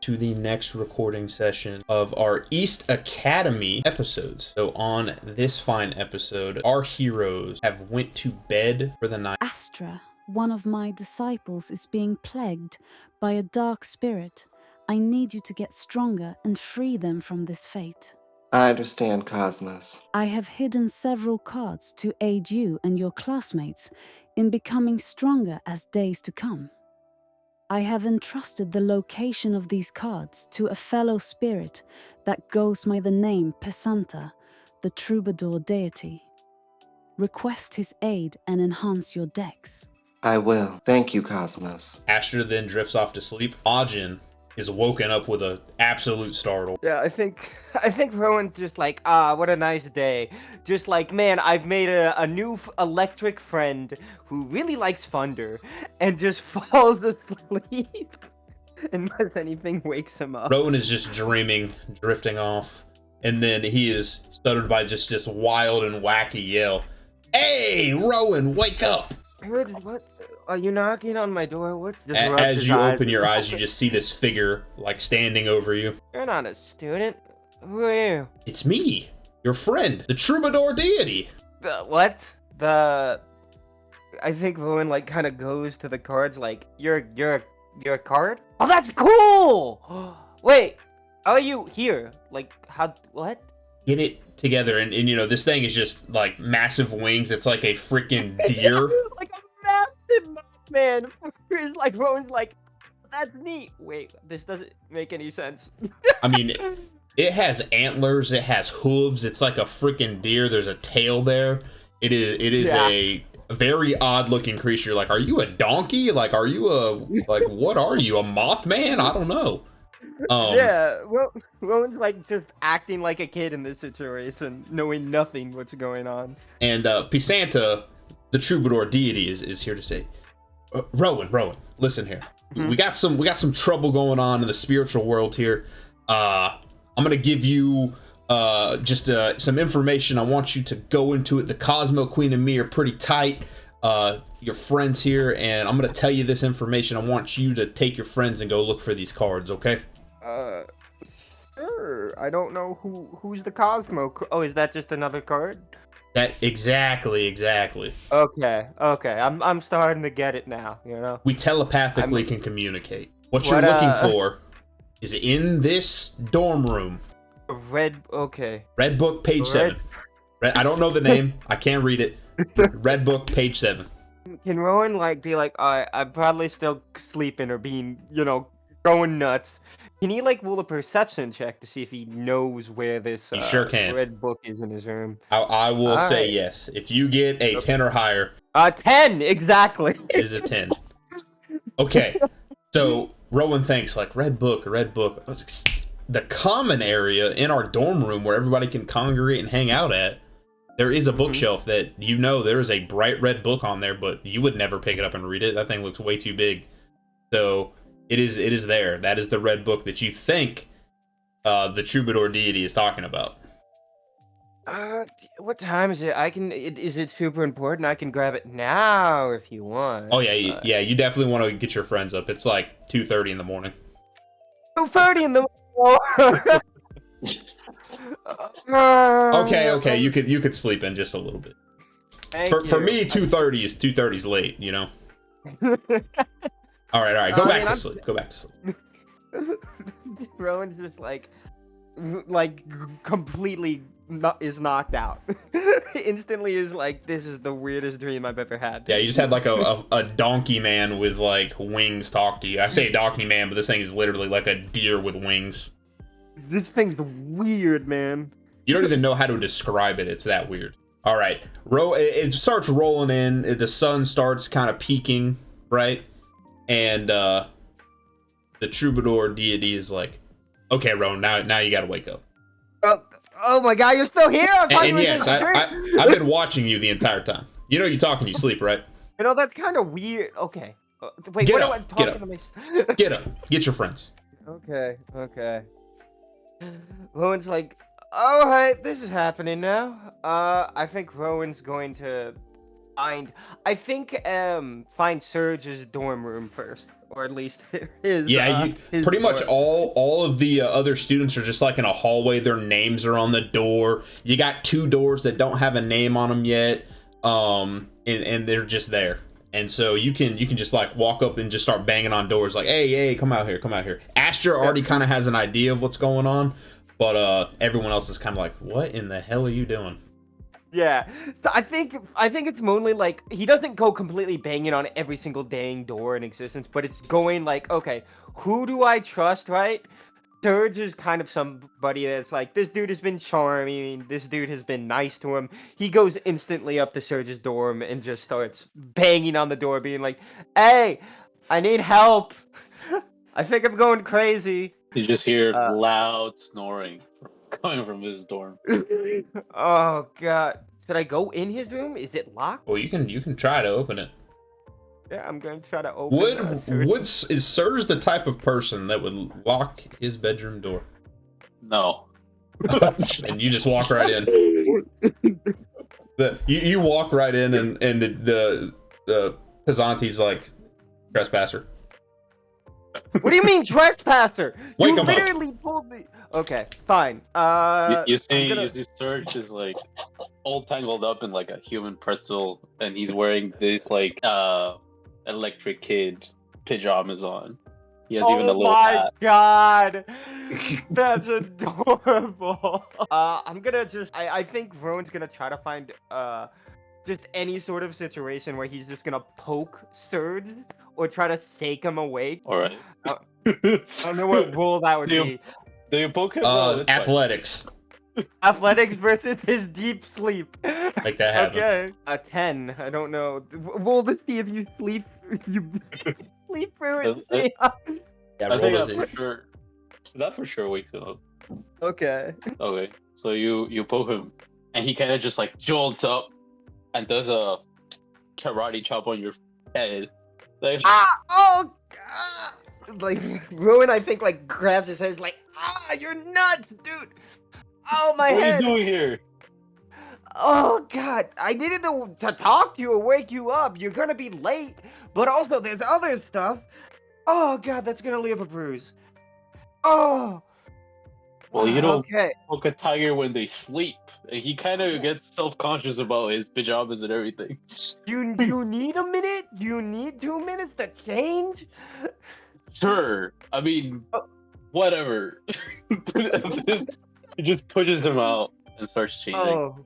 to the next recording session of our East Academy episodes. So on this fine episode, our heroes have went to bed for the night. Astra, one of my disciples, is being plagued by a dark spirit. I need you to get stronger and free them from this fate. I understand, Cosmos. I have hidden several cards to aid you and your classmates in becoming stronger as days to come. I have entrusted the location of these cards to a fellow spirit that goes by the name Pesanta, the troubadour deity. Request his aid and enhance your decks. I will. Thank you, Cosmos. Astra then drifts off to sleep. Ajin is woken up with an absolute startle. Yeah, I think Rowan's just like, what a nice day. Just like, man, I've made a new electric friend who really likes thunder, and just falls asleep unless anything wakes him up. Rowan is just dreaming, drifting off, and then he is stuttered by just this wild and wacky yell. Hey, Rowan, wake up! What? Are you knocking on my door? What? As you open your eyes, you just see this figure, like, standing over you. You're not a student. Who are you? It's me, your friend, the troubadour deity. What? I think Rowan, like, kind of goes to the cards, like, you're a card? Oh, that's cool! Wait, how are you here? Like, what? Get it together, and you know, this thing is just, like, massive wings. It's like a freaking deer. Like a massive man. It's like, Rowan's like, that's neat. Wait, this doesn't make any sense. I mean, it has antlers, it has hooves, it's like a freaking deer. There's a tail there. It is a very odd looking creature. Like, are you a donkey? Like, are you what are you, a Mothman? I don't know. Yeah, well, Rowan's like just acting like a kid in this situation, knowing nothing what's going on. And Pisanta, the troubadour deity, is here to say, Rowan, listen here. We got some trouble going on in the spiritual world here. I'm gonna give you just some information. I want you to go into it. The Cosmo Queen and me are pretty tight. Your friends here, and I'm gonna tell you this information. I want you to take your friends and go look for these cards, okay? Sure. I don't know who's the Cosmo. Oh, is that just another card? That exactly. Okay. I'm starting to get it now. You know. We telepathically can communicate. What you're looking for is in this dorm room. Red Book, page 7. I don't know the name. I can't read it. Red Book, page 7. Can Rowan like be like, I'm probably still sleeping or being, going nuts. Can he like roll a perception check to see if he knows where this you sure can. Red Book is in his room? I will say yes. If you get a 10 or higher. 10, exactly. Is a 10. Okay. So Rowan thinks like Red Book. The common area in our dorm room where everybody can congregate and hang out at, there is a bookshelf that there is a bright red book on there, but you would never pick it up and read it. That thing looks way too big. So it is there. That is the Red Book that you think the troubadour deity is talking about. What time is it? Is it super important? I can grab it now if you want. Oh yeah, you definitely want to get your friends up. It's like 2:30 in the morning. 2:30 in the morning. Okay, you could sleep in just a little bit. For me, 2:30 is late, you know. All right. Go back to sleep. Rowan's just like completely is knocked out. Instantly is like, this is the weirdest dream I've ever had. Yeah, you just had like a donkey man with like wings talk to you. I say donkey man, but this thing is literally like a deer with wings. This thing's weird, man. You don't even know how to describe it. It's that weird. All right, it starts rolling in. The sun starts kind of peaking, right? And the troubadour deity is like, okay, Rowan, now you gotta wake up. Oh my God, you're still here? And yes, I've been watching you the entire time. You know you talk and you sleep, right? You know, that's kind of weird. Okay. Wait, get what up, am I talking to myself? Get up. Get your friends. Okay. Rowan's like, all right, this is happening now. I think Rowan's going to I think find Surge's dorm room first, or at least his. Yeah, his pretty much dorm. all of the other students are just like in a hallway. Their names are on the door. You got 2 doors that don't have a name on them yet, and they're just there. And so you can just like walk up and just start banging on doors like, hey, come out here. Astra already kind of has an idea of what's going on, but everyone else is kind of like, what in the hell are you doing? Yeah, so I think it's mainly like he doesn't go completely banging on every single dang door in existence, but it's going like, okay, who do I trust, right? Surge is kind of somebody that's like, this dude has been charming, this dude has been nice to him. He goes instantly up to Surge's dorm and just starts banging on the door, being like, hey, I need help. I think I'm going crazy. You just hear Uh, loud snoring coming from his dorm. Oh god. Should I go in his room? Is it locked? Well, you can try to open it. Yeah, I'm gonna try to open Is Surge the type of person that would lock his bedroom door? No. And you just walk right in. You walk right in, and the Pazanti's like, trespasser. What do you mean trespasser? Wake You him up. literally told me. Okay, fine. You see, gonna- you see Surge is like all tangled up in like a human pretzel, and he's wearing these like electric kid pajamas on. He has even a little hat. God, that's adorable. I'm gonna just. I think Rowan's gonna try to find just any sort of situation where he's just gonna poke Surge or try to shake him awake. All right. I don't know what rule that would Do you- be. Do you poke him? No, that's fine. Athletics. Athletics versus his deep sleep. Make that happen. Okay. A 10. I don't know. We'll just see if you sleep. You sleep through it. Yeah, I roll think those that in. for sure. That for sure wakes him up. Okay. Okay, so you poke him, and he kind of just like jolts up, and does a karate chop on your head. Like, Oh god! Like Rowan, I think like grabs his head, is like, you're nuts, dude. Oh my what are head. you doing here? Oh god, I needed to talk to you or wake you up. You're gonna be late, but also there's other stuff. Oh god, that's gonna leave a bruise. Oh. Well, you don't Okay. poke a tiger when they sleep. He kind of gets self-conscious about his pajamas and everything. You need a minute? You need 2 minutes to change? Sure, I mean, whatever. He just pushes him out and starts changing. Oh.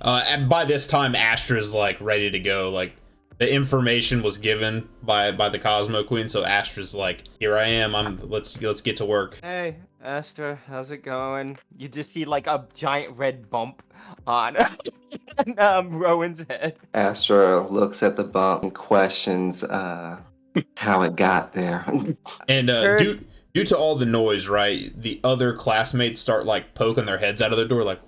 And by this time, Astra's like ready to go. Like the information was given by the Cosmo Queen, so Astra's like, "Here I am. Let's get to work." Hey, Astra, how's it going? You just see like a giant red bump on Rowan's head. Astra looks at the bump and questions how it got there. And Sure. due to all the noise, right, the other classmates start like poking their heads out of their door, like,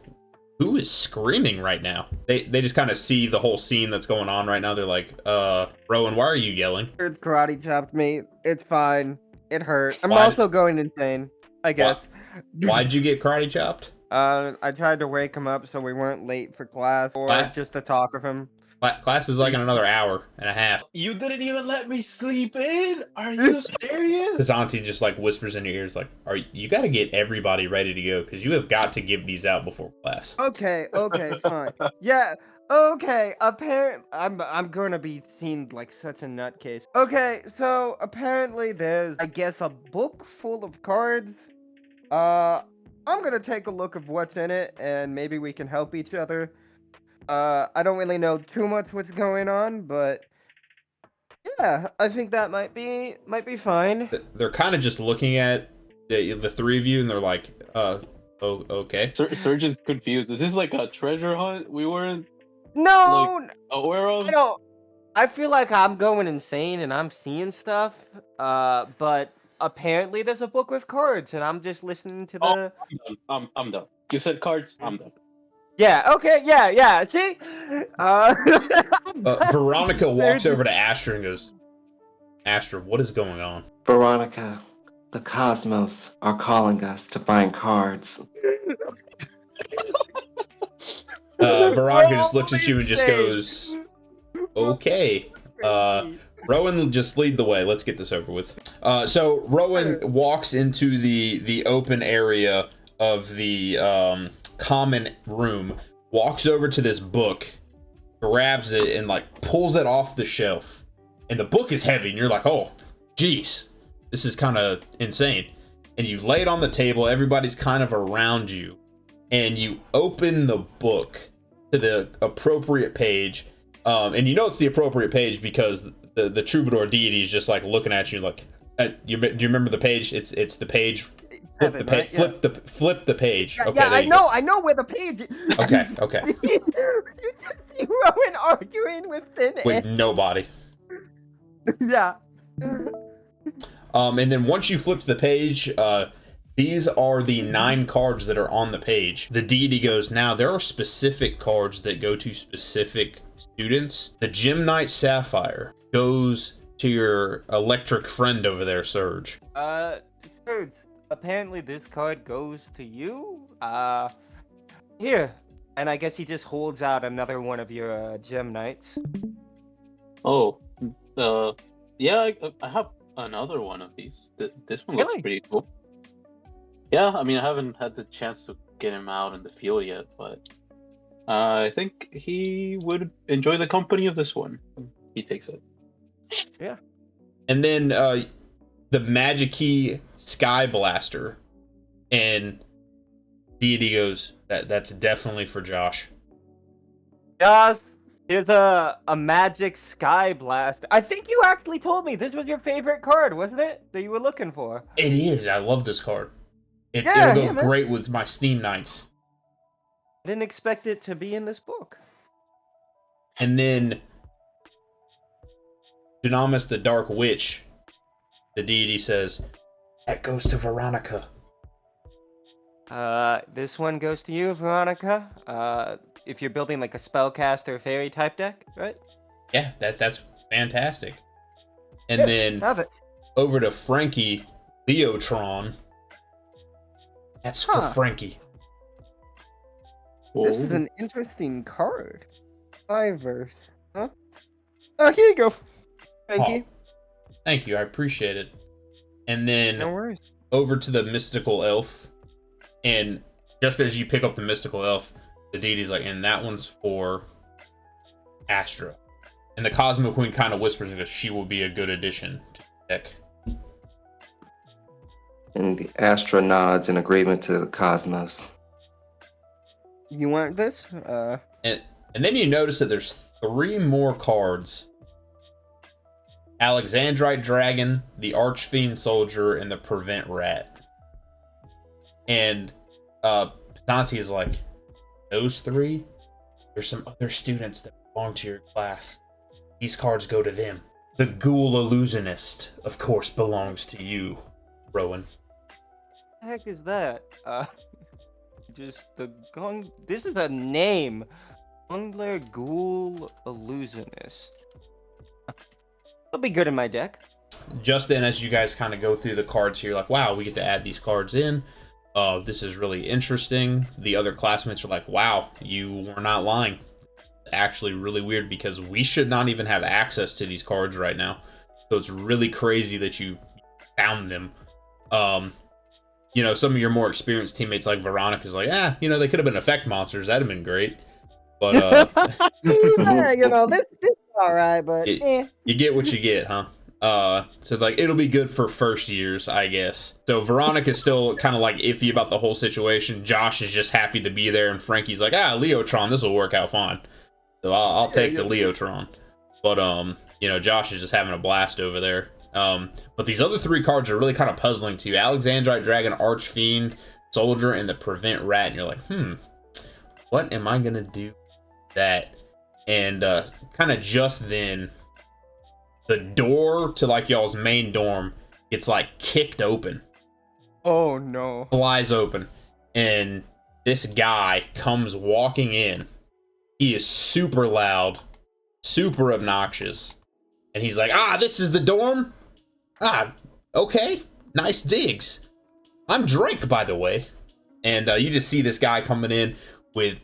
who is screaming right now? They just kind of see the whole scene that's going on right now. They're like, Rowan, why are you yelling? It karate chopped me. It's fine. It hurt. I'm Why- also going insane, I guess. Why'd you get karate chopped? I tried to wake him up so we weren't late for class, or What? just to talk with him. Class is like in another hour and a half. You didn't even let me sleep in? Are you serious? His auntie just like whispers in your ears, like, you got to get everybody ready to go because you have got to give these out before class. Okay, fine. Yeah, okay. I'm gonna be seen like such a nutcase. Okay, so apparently there's, I guess, a book full of cards. I'm gonna take a look of what's in it, and maybe we can help each other. I don't really know too much what's going on, but yeah, I think that might be fine. They're kind of just looking at the 3 of you, and they're like, okay. Surge is confused. Is this like a treasure hunt we weren't No, aware of? I don't. I feel like I'm going insane and I'm seeing stuff. But apparently there's a book with cards, and I'm just listening to the. I'm done. You said cards. I'm done. Yeah. Okay. Yeah. See. Veronica walks over to Astra and goes, Astra, what is going on? Veronica, the Cosmos are calling us to find cards. Veronica just looks at you and just goes, okay. Rowan, just lead the way. Let's get this over with. So Rowan walks into the open area of the common room, walks over to this book, grabs it, and like pulls it off the shelf. And the book is heavy, and you're like, oh, geez, this is kind of insane. And you lay it on the table. Everybody's kind of around you, and you open the book to the appropriate page. And you know it's the appropriate page because the troubadour deity is just like looking at you like, do you remember the page? It's the page. Flip the page. Flip the page. Yeah, okay, yeah, I know where the page is. Okay. You just see Rowan arguing with Sin. With nobody. Yeah. And then once you flip the page, these are the 9 cards that are on the page. The deity goes, now there are specific cards that go to specific students. The Gem Knight Sapphire goes to your electric friend over there, Surge. Surge, apparently this card goes to you. Here. And I guess he just holds out another one of your Gem Knights. Oh, yeah, I have another one of these. This one looks Really? pretty cool. Yeah, I mean, I haven't had the chance to get him out in the field yet, but I think he would enjoy the company of this one. He takes it. Yeah. And then the Magic-Key Sky Blaster. And deity goes, that's definitely for Josh. Yes. Here's a magic sky blast. I think you actually told me this was your favorite card, wasn't it? That you were looking for. It is. I love this card. It'll go man. great with my Steam Knights. I didn't expect it to be in this book. And then Dunamis the Dark Witch, the deity says, that goes to Veronica. This one goes to you, Veronica. If you're building like a spellcaster fairy type deck, right? Yeah, that's fantastic. And Yeah, then have it. over to Frankie, Leotron. That's for Huh. Frankie. This is an interesting card. Fiverse. Huh? Oh, here you go. Thank you. Thank you, I appreciate it. And then No worries. over to the Mystical Elf. And just as you pick up the Mystical Elf, the deity's like, and that one's for Astra. And the Cosmo Queen kind of whispers because she will be a good addition to the deck. And the Astra nods in agreement to the Cosmos. You want this? And then you notice that there's 3 more cards. Alexandrite Dragon, the Archfiend Soldier, and the Prevent Rat. And Pesanti is like, those 3? There's some other students that belong to your class. These cards go to them. The Ghoul Illusionist, of course, belongs to you, Rowan. What the heck is that? Just the gun. This is a name. Gungler Ghoul Illusionist. It'll be good in my deck. Just then, as you guys kind of go through the cards here, like, wow, we get to add these cards in. This is really interesting. The other classmates are like, wow, you were not lying. Actually really weird because we should not even have access to these cards right now. So it's really crazy that you found them. You know, some of your more experienced teammates like Veronica's like, they could have been effect monsters. That'd have been great. But this is alright, but you get what you get, huh? So like it'll be good for first years, I guess. So Veronica's still kind of like iffy about the whole situation. Josh is just happy to be there, and Frankie's like, Leotron, this will work out fine. So I'll take the Leotron. But Josh is just having a blast over there. But these other 3 cards are really kind of puzzling to you. Alexandrite Dragon, Archfiend, Soldier, and the Prevent Rat. And you're like, what am I gonna do with that? And kind of just then, the door to like y'all's main dorm gets like kicked open. Oh no. Flies open. And this guy comes walking in. He is super loud, super obnoxious. And he's like, this is the dorm? Okay. Nice digs. I'm Drake, by the way. And you just see this guy coming in with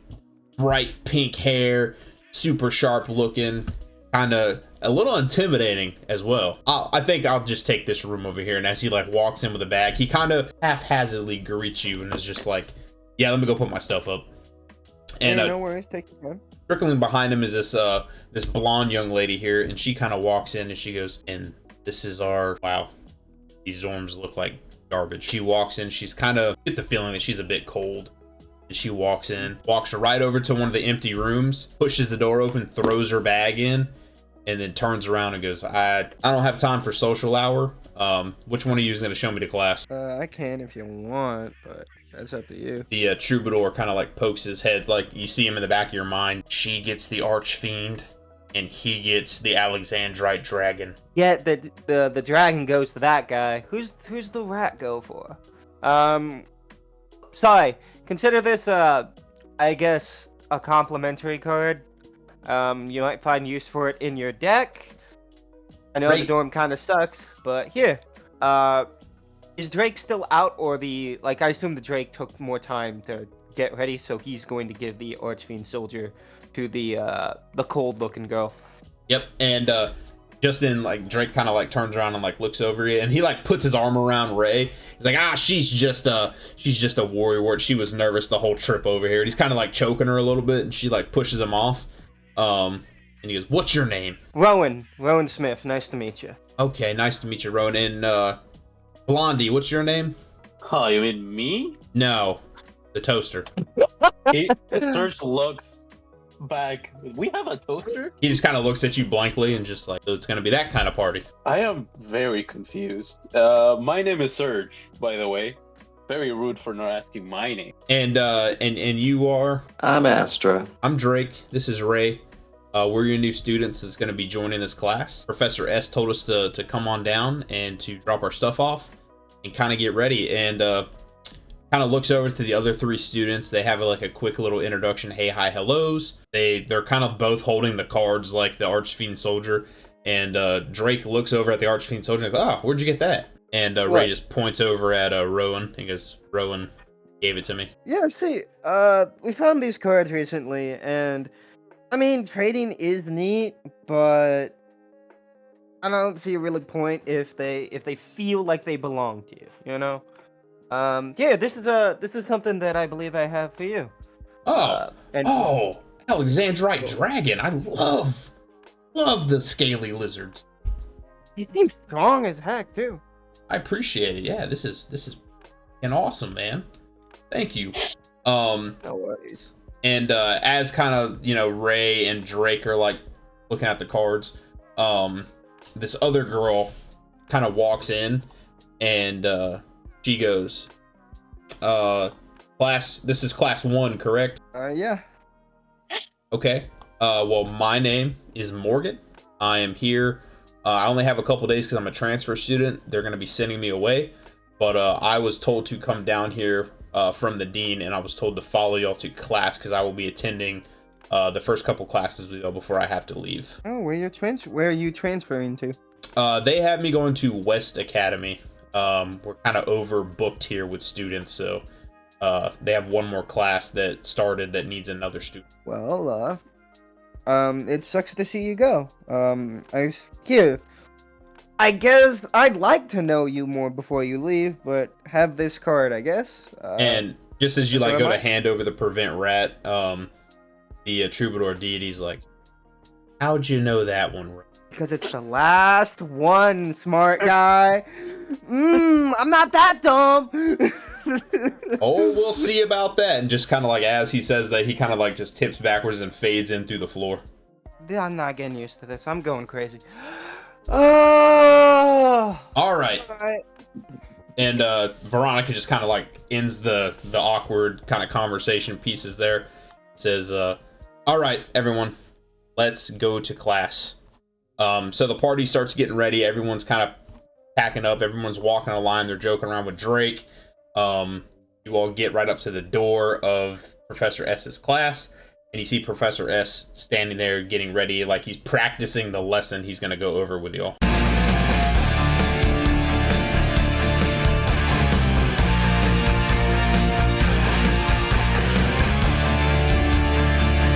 bright pink hair, super sharp looking, kind of a little intimidating as well. I think I'll just take this room over here. And as he like walks in with a bag, he kind of haphazardly greets you and is just like, yeah, let me go put my stuff up. And no worries, take your time. Trickling behind him is this blonde young lady here, and she kind of walks in and she goes, and this is our, wow, these dorms look like garbage. She walks in, she's kind of get the feeling that she's a bit cold. And she walks in, walks right over to one of the empty rooms, pushes the door open, throws her bag in, and then turns around and goes, I don't have time for social hour. Which one of you is going to show me to class? I can if you want, but that's up to you. The troubadour kind of like pokes his head, like you see him in the back of your mind. She gets the archfiend, and he gets the Alexandrite dragon. Yeah, the dragon goes to that guy. Who's the rat go for? Sorry. Consider this, I guess, a complimentary card. You might find use for it in your deck. I know the dorm kind of sucks, but here. Is Drake still out, or I assume the Drake took more time to get ready, so he's going to give the Archfiend Soldier to the cold-looking girl. Yep, and just then, like, Drake kind of like turns around and like looks over you, and he like puts his arm around Ray. He's like, she's just a warrior. She was nervous the whole trip over here. And he's kind of like choking her a little bit, and she like pushes him off. And he goes, "What's your name?" Rowan Smith. Nice to meet you. Okay, nice to meet you, Rowan. And Blondie, what's your name? Oh, you mean me? No, the toaster. Serge looks back. We have a toaster? He just kind of looks at you blankly and just like, so it's gonna be that kind of party. I am very confused. My name is Serge, by the way. Very rude for not asking my name. And you are? I'm Astra. I'm Drake. This is Ray. We're your new students that's going to be joining this class. Professor S told us to come on down and to drop our stuff off and kind of get ready. And kind of looks over to the other three students. They have like a quick little introduction. Hey, hi, hellos. They're kind of both holding the cards like the Archfiend Soldier. And Drake looks over at the Archfiend Soldier and goes, where'd you get that? And Ray just points over at Rowan and goes, Rowan gave it to me. Yeah, see, we found these cards recently, and I mean, trading is neat, but I don't see a really point if they feel like they belong to you, you know? Yeah, this is something that I believe I have for you. Alexandrite Dragon. I love the scaly lizards. He seems strong as heck too. I appreciate it. Yeah, this is an awesome, man. Thank you. No worries. And as kind of, Ray and Drake are like looking at the cards, this other girl kind of walks in and she goes, this is class 1, correct? Yeah. Okay. Well, my name is Morgan. I am here. I only have a couple days because I'm a transfer student. They're going to be sending me away. But I was told to come down here from the dean, and I was told to follow y'all to class because I will be attending the first couple classes with y'all before I have to leave. Oh, where are you transferring to? They have me going to West Academy. We're kind of overbooked here with students, so they have one more class that started that needs another student. Well, it sucks to see you go. I guess I'd like to know you more before you leave, but have this card, I guess. And just as you like go to hand over the prevent rat, the troubadour deity's like, how'd you know that one? Because it's the last one, smart guy. I'm not that dumb. Oh, we'll see about that. And just kind of like as he says that, he kind of like just tips backwards and fades in through the floor. I'm not getting used to this. I'm going crazy. Oh. All right. And Veronica just kind of like ends the awkward kind of conversation pieces there. Says, all right, everyone, let's go to class. So the party starts getting ready. Everyone's kind of packing up. Everyone's walking a line. They're joking around with Drake. You all get right up to the door of Professor S's class, and you see Professor S standing there getting ready like he's practicing the lesson he's going to go over with y'all.